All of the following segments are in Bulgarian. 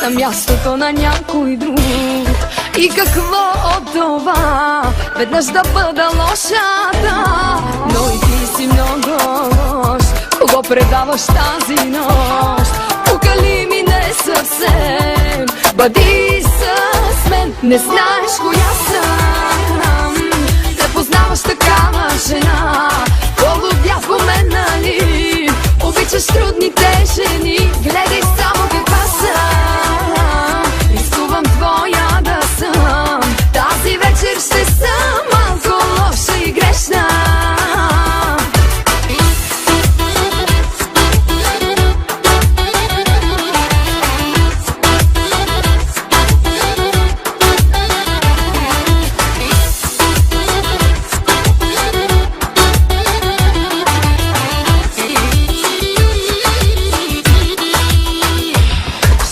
на мястото на някой друг. И какво от това, веднъж да бъда лошата, но и ти си много лош. Кого предаваш тази нощ? Покали ми не съвсем, бъди с мен. Не знаеш коя съм, не познаваш такава жена. Полудяв у мен, нали? Обичаш трудните жени, гледай само каква съм. Рискувам твоя да съм, тази вечер ще съм малко лоша и грешна.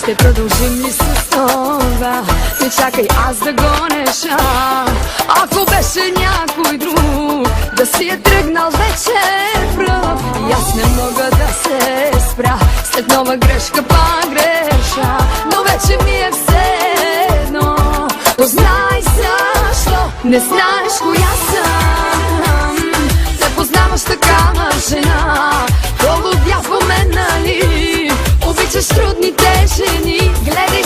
Ще продължим ли с това? Не чакай аз да го решам. Ако беше някой друг, да си е тръгнал вече прав. И аз не мога да се спра, след нова грешка пак греша. Но вече ми е все едно, познай защо не знаеш коя съм. Не познаваш такава жена, полудяв у мен, нали? Обичаш трудните жени, гледай